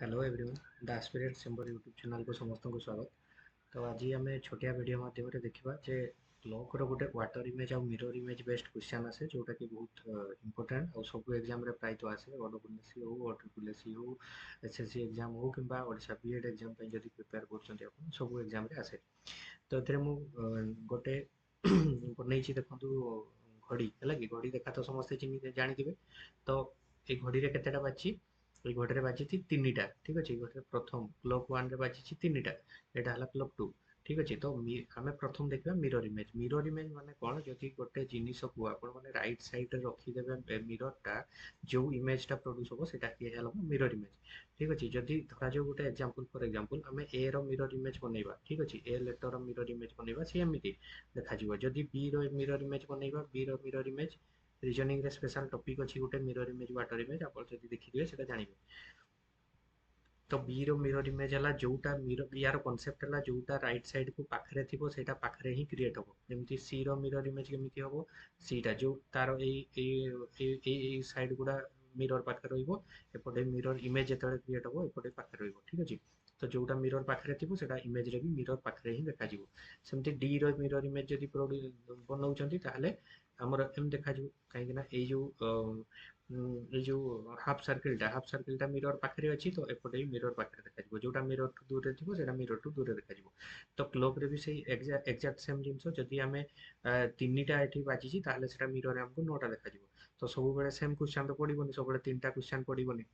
Hello everyone the aspirate symbol YouTube channel को समस्त को स्वागत। तो आज आम छोटिया वीडियो माध्यम देखा जे ब्लॉक रो गोटे वाटर इमेज और मिरर इमेज बेस्ड क्वेश्चन आसे जोटा कि बहुत इंपोर्टेंट और सब एग्जाम रे प्राय तो आसे ओडब्ल्यूएससी हो ओट्रिपलएससी हो एसएससी एग्जाम हो कि ओडिशा बीएड एग्जाम जब प्रिपेयर कर सब एग्जाम रे आसे। तो ये मु गोटे बन देखो घड़ी है कि घड़ी देखा तो समस्ते चिन्ह जानी। तो ये घड़ी रे केतेटा बाजी এই ঘড়িরে বাজিছি তিনটা ঠিক আছে ঘড়িরে প্রথম ক্লক 1 রে বাজিছি তিনটা এটা হলা ক্লক 2 ঠিক আছে। তো আমি প্রথম ଦେଖିବା ମିରର ଇମେଜ ମାନେ କଣ ଯଦି ଗୋଟେ ଜିନିଷକୁ ଆପଣ ମାନେ ରାଇଟ ସାଇଡ ରେ ରଖିଦେବେ ମିରର ଟା ଯୋଉ ଇମେଜ ଟା ପ୍ରଡ୍ୟୁସ ହବ ସେଟା କିଏ ହେଲା ମିରର ଇମେଜ ଠିକ ଅଛି। ଯଦି ଧରାଯାଉ ଗୋଟେ ଏକ୍ସାମ୍ପଲ ଫର ଏକ୍ସାମ୍ପଲ ଆମେ ଏ ର ମିରର ଇମେଜ ବନେଇବା ଠିକ ଅଛି ଏ ଲେଟର ର ମିରର ଇମେଜ ବନେଇବା ସେ ଏମିତି ଦେଖାଯିବ। ଯଦି ବି ର ମିରର ଇମେଜ ବନେଇବା ବି ର ମିରର इमेज रीजनिंग रे स्पेशल टॉपिक अछि गोटे मिरर इमेज वाटर इमेज आपण जदी देखिबे सेटा जानिबे। तो बी रो मिरर इमेज हला जोटा मिरर यार कांसेप्ट हला जोटा राइट साइड को पाखरे थिबो सेटा पाखरे ही क्रिएट हबो। जेमति सी रो मिरर इमेज केमिति हबो सी टा जो तारो ए साइड गुडा मिरर पाखरे रहइबो एपटे मिरर इमेज जेतले क्रिएट हबो एपटे पाखरे रहइबो ठीक अछि। तो जोटा मिरर पाखरे थिबो सेटा इमेज रे भी मिरर पाखरे ही देखा जिवो। सेमति डी रो मिरर इमेज जदी बनौचंती ताहले हमर एम देखा जिवो काहे कि ना ए जो हाफ सर्किल टा मिरर पाखरे अछि तो एपटे मिरर पाखरे देखा जिवो जोटा मिरर टू दूर रे थिबो सेटा मिरर टू दूर रे देखा जिवो। तो क्लॉक रे भी सेही एक्जेक्ट सेम जिंसो जदी हमें तीनटा एठी बाजिची ताहले सेटा मिरर रे हमको नोटा देखा जिवो। तो सब बेले सेम क्वेश्चन तो पडिबोनी सब बेले तीनटा क्वेश्चन पडिबोनी।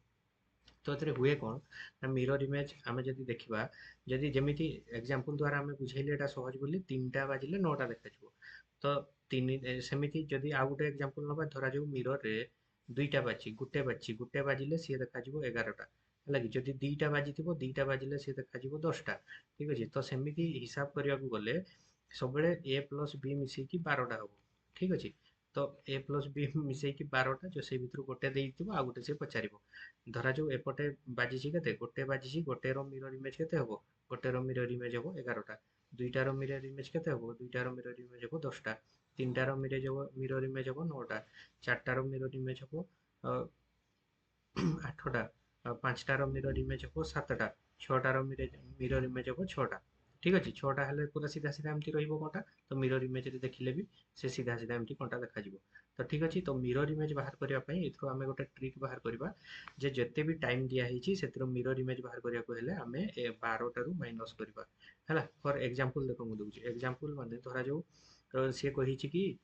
तो एतरे हुए कोन ना मिरर इमेज आमे जदी देखिबा जदी जेमिति एग्जांपल द्वारा आमे बुझैले एटा सहज बोली तीनटा बाजिले नोटा देखा जिवो। तो तीन सेमिति जदी आ गुटे एग्जांपल नबा धरा जो मिरर रे दुईटा गुटे बाजिले सी देखा जिवो 11टा है कि जदी दीटा बाजिथिबो दीटा बाजिले सी देखा जिवो 10टा ठीक अछि। तो सेमिति हिसाब करिया को गले सब बेले ए प्लस बी मिसै कि 12टा हबो ठीक अछि। तो ए प्लस बी मिसै कि 12टा जो से भितरु गोटे देइथिबो आ गोटे से पचारिबो धरा जो एपटे बाजिछि केते गोटे बाजिछि गोटे रो मिरर इमेज केते हबो गोटे रो मिरर इमेज हबो 11टा दुईटा रो मिरर इमेज केते हबो दुईटा रो मिरर इमेज हबो 10टा तीनटा रो मिरर इमेज हबो 9टा चारटा रो मिरर इमेज हबो 8टा पांचटा रो मिरर इमेज हबो 7टा छटा रो मिरर इमेज हबो 6टा ठीक अछि। 6टा हेले पूरा सीधा सीधा एमति रहिबो कोनटा तो मिरर इमेज रे देखिले भी से सीधा सीधा एमति कोनटा देखा जिवो। तो ठीक अछि। तो मिरर इमेज बाहर करिया पई एथरो हमें गोटे ट्रिक बाहर करबा जे जते भी टाइम दिया हिची सेतिर मिरर इमेज बाहर करिया को हेले हमें 12 टारू माइनस करबा हैला। फॉर एग्जांपल देखो मु दउची एग्जांपल माने धरा जो से कहिछि कि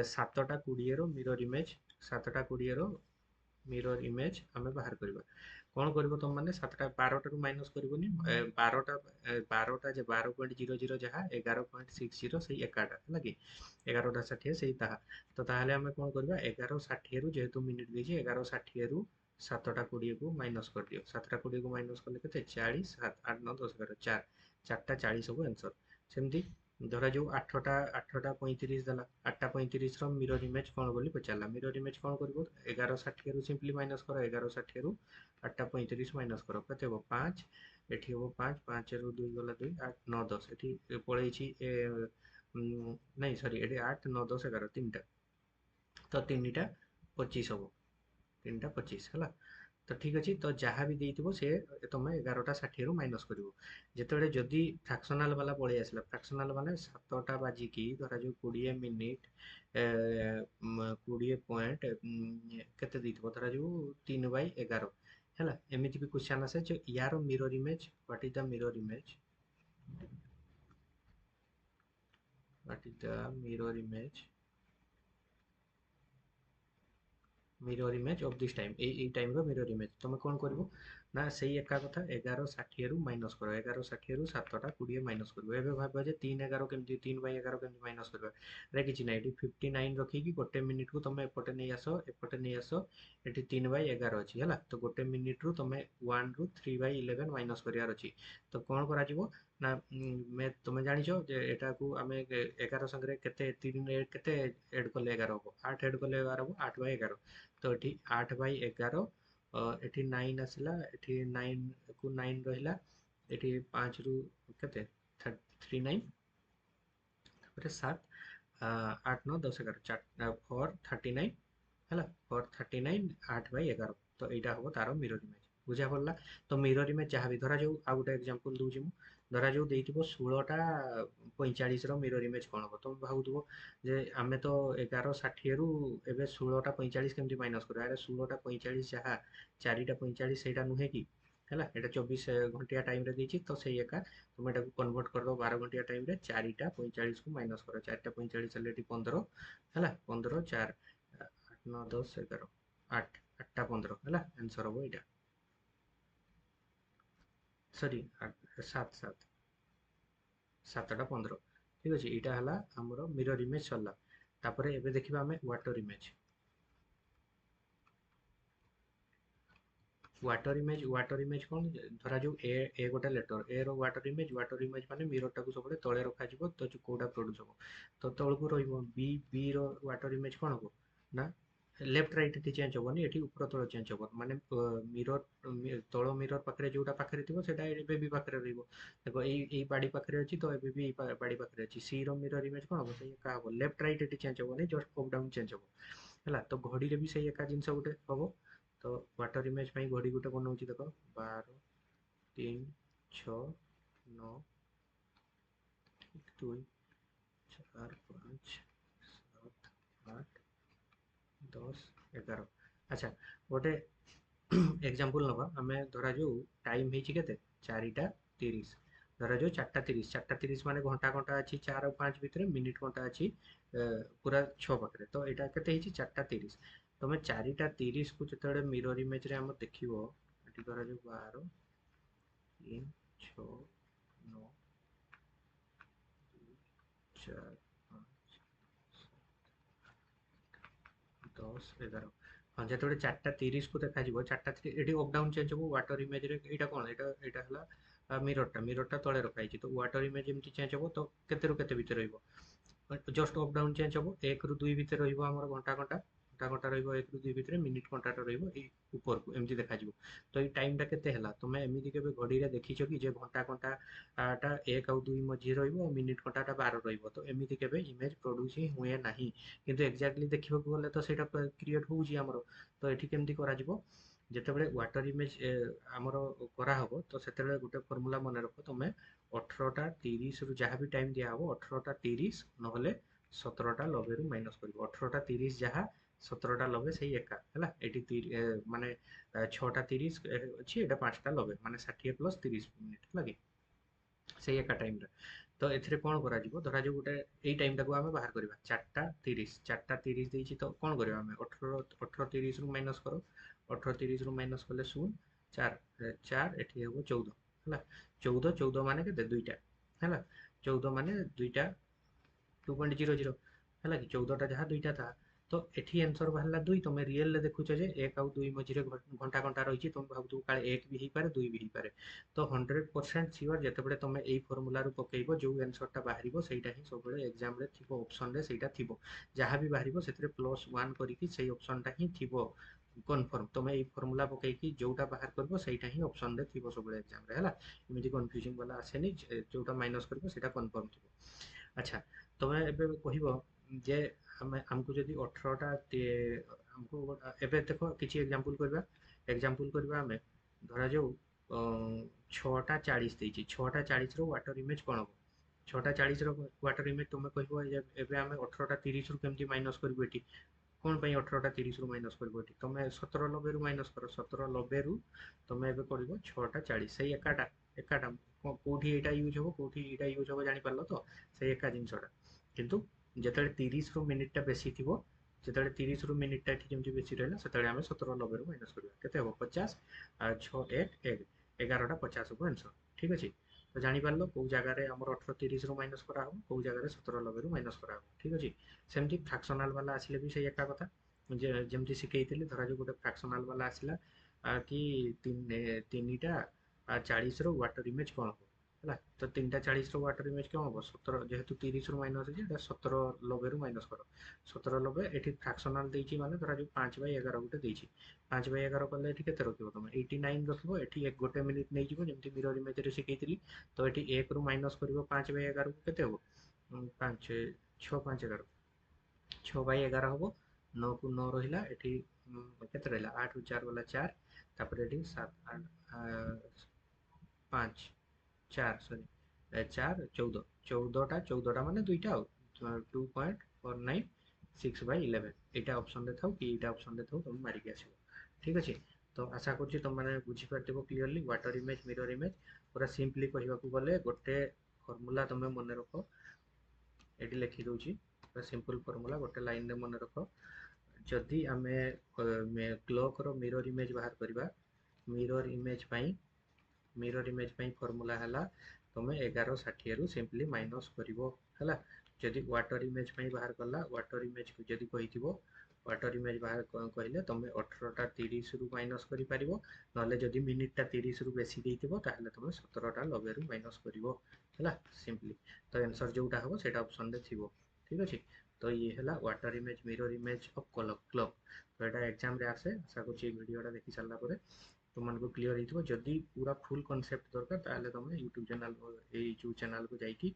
7टा 20 रो मिरर इमेज 7टा 20 रो मिरर इमेज हमें बाहर करबा कोन करबो तुम माने 7टा 12 टारू माइनस करबोनी 12टा 12टा जे 12.00 जहा 11.60 सेही एकाटा हैला कि 11टा 60 सेही ताहा। तो ताहले हमें कोन करबा 11.60 रु जेहेतु मिनिट देछि 11.60 रु 7टा 20 को माइनस कर दियो 7टा 20 को माइनस करले केते 40 7 8 9 10 11 4 4टा 40 हो आंसर। सेमती धरा जो 8टा 35 देला 8टा 35 रो मिरर इमेज कोन बोली पचारला मिरर इमेज कोन करबो 11.60 रु सिंपली माइनस करो 11.60 रु 8टा 35 माइनस करो केते हो 5 एठी हो 5 5 रु 2 गला 2 8 9 10 एठी पळेछि नहीं सॉरी एठी 8 9 10 11 तीनटा तो तीनटा 25 हो 3टा 25 है तो ठीक अच्छे। तो जहाँ भी देइथिबो से तुम 11टा 60 रु माइनस करिवो जेतेबेले जदी फ्रैक्शनल वाला पळै आसला फ्रैक्शनल माने 7टा बाजिकी धरा जो 20 मिनिट 20 पॉइंट केते देइथिबो धरा जो 3/11 हैला। एमिति भी क्वेश्चन आसे जो यार mirror image what is the mirror image what is the mirror image of this time ए टाइम रो मिरर इमेज तुम कौन करबो ना सही एका कथा 11.60 रु माइनस करो 11.60 रु 7टा 20 माइनस करबो एबे भाबो जे 3/11 केमति 3/11 केमति माइनस करबा रे किछि नै एटी 59 रखी कि गोटे मिनिट को तुम एपटे नै आसो एटी 3/11 अछि हला। तो गोटे मिनिट रु तुम 1 रु 3/11 माइनस करियार अछि तो कोन करा जिवो ना मैं तुम जानि छो जे एटा को हमें 11 संगे केते 3 केते ऐड करले 11 हो 8 ऐड करले 11 हो 8/11 तो एठी 8/11 एठी 9 आसला एठी 9 को 9 रहिला एठी 5 रु केते 39 तापर 7 8 9 10 11 4 4 39 हैला 4 39 8/11 तो एटा हो तारो मिरर इमेज बुझा पड़ला। तो मिरर इमेज जहाँ भी धरा जाऊ आ गोटे एग्जांपल दूची मु धरा जाऊ देइथिबो 16टा 45 रो मिरर इमेज कोन हो तुम भाबुथबो जे आमे तो 11 60 रु एबे 16टा 45 केमति माइनस करा अरे 16टा 45 जहाँ 4टा 45 सेटा नुहे कि हैला एटा 24 घंटिया टाइम रे देछि तो सेई एका तुम एटा कन्वर्ट कर दो 12 घंटिया टाइम रे 4टा 45 को माइनस करो 4टा 45 हेले 15 हैला 15 4 8 9 10 11 8 8टा 15 हैला आंसर हो एटा सॉरी 7 7 7टा 15 ठीक अछि एटा हला हमरो मिरर इमेज सरला तापरे एबे देखिबा हमें वाटर इमेज कौन धरा जो ए गोटे लेटर ए रो वाटर इमेज माने मिरर टाको सब तळे रखा जिवो तो जो कोडा प्रोड्यूस हो तो तळकु रहइबो बी रो वाटर इमेज कोन हो ना लेफ्ट राइट एटी चेंज होबनी एटी ऊपर तळ चेंज होबो माने मिरर तळ मिरर पाखरे जोटा पाखरे थिबो सेटा एबे भी पाखरे रहइबो देखो एई बाडी पाखरे अछि तो एबे भी बाडी पाखरे अछि सी रो मिरर इमेज कोन हो सेई का हो लेफ्ट राइट एटी चेंज होबनी जस्ट अप डाउन चेंज होबो ହେଲା ତ ଘଡ଼ିରେ ବି ସେଇ ଏକା ଜିନିଷ ଗୋଟେ ହବ ତ ୱାଟର ଇମେଜ ପାଇଁ ଘଡ଼ି ଗୋଟେ ବନଉଛି ଦେଖ 12 3 6 9 2 4 5 7 8 10 11 अच्छा ଗୋଟେ एग्जांपल नबा आमे धरा जो टाइम हेची केते 4टा 30 धरा जो 4टा 30 4टा 30 माने घंटा घंटा अछि 4 और 5 भितरे मिनिट घंटा अछि पूरा 6 पाखरे तो एटा केते हेची 4टा 30 तमे 4टा 30 को जतडे मिरर इमेज रे हम देखिबो एटी धरा जो 12 3 6 9 4 5 10 11 हाँ जेतबे 4टा 30 को देखा जिवो 4टा 30 एटी अप डाउन चेंज होबो वाटर इमेज रे एटा कोन एटा हला मिरर टा तळे रखा हिची तो वाटर इमेज एमती चेंज होबो तो केते रु केते भितर रहइबो जस्ट अप डाउन चेंज होबो 1 रु 2 भितर रहइबो हमर घंटा घंटा घंटा घंटा रहइबो 1 रु 2 भितर मिनिट घंटा टा रहइबो ए ऊपर को एमती देखा जिवो तो ए टाइम टा केते हला तमे एमिति केबे घड़ी रे देखिछो कि जे घंटा घंटा टा 1 और 2 मझी रहइबो मिनिट घंटा टा 12 रहइबो तो एमिति केबे इमेज प्रोड्यूस ही हुए नाही किंतु एक्जेक्टली देखिबो गले तो सेटा क्रिएट होउची हमरो तो एठी केमती करा जिवो ଯେତେବେଳେ ୱାଟର ଇମେଜ ଆମର କରାହବ ତ ସେତେବେଳେ ଗୋଟେ ଫର୍ମୁଲା ମନେ ରଖ ତମେ 18ଟା 30 ରୁ ଯାହା ବି ଟାଇମ ଦିଆହବ 18ଟା 30 ନହେଲେ 17ଟା 90 ରୁ ମାଇନସ କରିବ 18ଟା 30 ଯାହା 17ଟା 90 ସେଇ ଏକା ହେଲା ଏଠି ମାନେ 6ଟା 30 ଅଛି ଏଟା 5ଟା 90 ମାନେ 60 ପ୍ଲସ 30 ମିନିଟ ହେଲା କି ସେଇ ଏକା ଟାଇମରେ ତ ଏଥିରେ କ'ଣ କରାଯିବ ଧରାଯାଉ ଗୋଟେ ଏଇ ଟାଇମଟାକୁ ଆମେ ବାହାର କରିବା 4ଟା 30 4ଟା 30 ଦେଇଛି ତ କ'ଣ କରିବା ଆମେ 18 30 ରୁ ମାଇନସ କର 18 30 ରୁ ମାଇନସ କଲେ 0 4 4 ଏଠି ହେବ 14 ହେଲା 14 14 ମାନେ କେତେ ଦୁଇଟା ହେଲା 14 ମାନେ ଦୁଇଟା 2.00 ହେଲା କି 14ଟା ଯାହା ଦୁଇଟା ତାହା ତ ଏଠି ଆନ୍ସର ବାହାରିଲା 2 ତମେ ରିଏଲରେ ଦେଖୁଛ ଯେ 1 ଆଉ 2 ମଝିରେ ଘଣ୍ଟା ଘଣ୍ଟା ରହିଛି ତମେ ଭାବୁଥିବ କାଳେ 1 ବି ହେଇପାରେ 2 ବି ହେଇପାରେ ତ 100% ସିଓର ଯେତେବେଳେ ତମେ ଏଇ ଫର୍ମୁଲାରୁ ପକେଇବ ଯୋଉ ଆନ୍ସରଟା ବାହାରିବ ସେଇଟା ହିଁ ସବୁବେଳେ ଏକ୍ଜାମରେ ଥିବ ଅପସନରେ ସେଇଟା ଥିବ ଯାହା ବି ବାହାରିବ ସେଥିରେ +1 କରିକି ସେଇ ଅପସନଟା ହିଁ ଥିବ କନଫର୍ମ ତମେ ଏଇ ଫର୍ମୁଲା ପକେଇକି ଯୋଉଟା ବାହାର କରିବ ସେଇଟା ହିଁ ଅପସନରେ ଥିବ ସବୁବେଳେ ଏକ୍ଜାମରେ ହେଲା ଏମିତି କନଫ୍ୟୁଜିଂ ବାଲା ଆସେନି ଯୋଉଟା ମାଇନସ କରିବ ସେଇଟା କନଫର୍ମ ଥିବ ଆଚ୍ଛା ତମେ ଏବେ କହିବ ଯେ ଆମକୁ ଯଦି 18ଟା ଆମକୁ ଏବେ ଦେଖ କିଛି ଏକ୍ଜାମ୍ପଲ କରିବା ଆମେ ଧରାଯାଉ 6ଟା 40 ଦେଇଛି 6ଟା 40 ର ୱାଟର ଇମେଜ କ'ଣ ହବ 6ଟା 40 ର ୱାଟର ଇମେଜ ତମେ କହିବ ଏବେ ଆମେ 18ଟା 30 ରୁ କେମିତି ମାଇନସ କରିବୁ ଏଠି କ'ଣ ପାଇଁ 18ଟା 30 ରୁ ମାଇନସ କରିବ ଏଠି ତମେ 1790 ରୁ ମାଇନସ କର 1790 ରୁ ତମେ ଏବେ କରିବ 6ଟା 40 ସେଇ ଏକାଟା ଏକାଟା କୋଉଠି ଏଇଟା ୟୁଜ ହବ କୋଉଠି ଏଇଟା ୟୁଜ ହବ ଜାଣିପାରିଲ ତ ସେଇ ଏକା ଜିନିଷଟା କିନ୍ତୁ ଯେତେବେଳେ 30 ରୁ ମିନିଟଟା ବେଶୀ ଥିବ ଯେତେବେଳେ 30 ରୁ ମିନିଟଟା ଏଠି ଯେମିତି ବେଶୀ ରହିଲା ସେତେବେଳେ ଆମେ 1790 ରୁ ମାଇନସ କରିବା କେତେ ହବ 50 ଆଉ 6 1 1 11ଟା 50 ହବ ଆନ୍ସର ଠିକ ଅଛି ତ ଜାଣିପାରିଲ କୋଉ ଜାଗାରେ ଆମର 18 30 ରୁ ମାଇନସ କରାହବ କୋଉ ଜାଗାରେ 1790 ରୁ ମାଇନସ କରାହବ ଠିକ ଅଛି ସେମିତି ଫ୍ରାକ୍ସନାଲ ବାଲା ଆସିଲେ ବି ସେଇ ଏକା କଥା ଯେମିତି ଶିଖେଇଥିଲି ଧରାଯାଉ ଗୋଟେ ଫ୍ରାକ୍ସନାଲ ବାଲା ଆସିଲା କି ତିନିଟା 40 ର ୱାଟର ଇମେଜ କ'ଣ ହବ ହେଲା ତ 3ଟା 40 ର ୱାଟର ଇମେଜ କ'ଣ ହବ 17 ଯେହେତୁ 30 ରୁ ମାଇନସ ଅଛି ଏଟା 1790 ରୁ ମାଇନସ କର 1790 ଏଠି ଫ୍ରାକ୍ସନାଲ ଦେଇଛି ମାନେ ଧରାଯାଉ 5/11 ଗୋଟେ ଦେଇଛି 5/11 କଲେ ଏଠି କେତେ ରଖିବ ତମେ 89 ରଖିବ ଏଠି ଗୋଟେ ମିନିଟ ନେଇଯିବ ଯେମିତି ମିରର ଇମେଜରେ ଶିଖେଇଥିଲି ତ ଏଠି 1 ରୁ ମାଇନସ କରିବ 5/11 କୁ କେତେ ହବ 5 6 5 11 6/11 ହବ 9 କୁ 9 ରହିଲା ଏଠି କେତେ ରହିଲା 8 ରୁ 4 ଗଲା 4 तापर ये 7 8 5 4 माने दुईटा 2.496/11 एटा ऑप्शन रे थाउ कि एटा ऑप्शन रे थाउ तुम मारी के आसीबो ठीक अछि। तो आशा करछि तुम माने बुझी पारथिबो clearly water image mirror image पूरा सिंपली कहबाकू गले गोटे फार्मूला तुम मन रख एटी लिखि दउछि पूरा सिंपल फार्मूला गोटे लाइन रे मन रख जदि आमे क्लॉक रो मिरर इमेज बाहर करबा मिरर इमेज पई फार्मूला हला तमे 1160 रु सिंपली माइनस करिवो हला। जदि वाटर इमेज पई बाहर करला वाटर इमेज को जदि कहिथिबो वाटर इमेज बाहर कहले तमे 18टा 30 रु माइनस करि पारिबो नले जदि मिनिट टा 30 रु बेसी देथिबो ताहले तमे 17टा 90 रु माइनस करिवो हला सिंपली। तो आंसर जोटा हबो सेटा ऑप्शन रे थिबो ठीक अछि। तो ये हला water image mirror image of clock तो एटा एग्जाम रे आसे आशा करछि वीडियोटा देखि सारला परे तुमको क्लियर हो जदि पूरा फुल कॉन्सेप्ट दरकार ताले तुम यूट्यूब चैनल जो चैनल को जाइए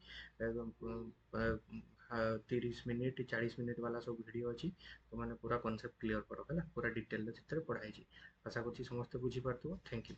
30 मिनिट 40 मिनिट वाला सब वीडियो अच्छी तो मैंने पूरा कॉन्सेप्ट क्लियर कर पूरा डिटेल पढ़ाई आशा करछि समस्त बुझी पारथुबो थैंक यू।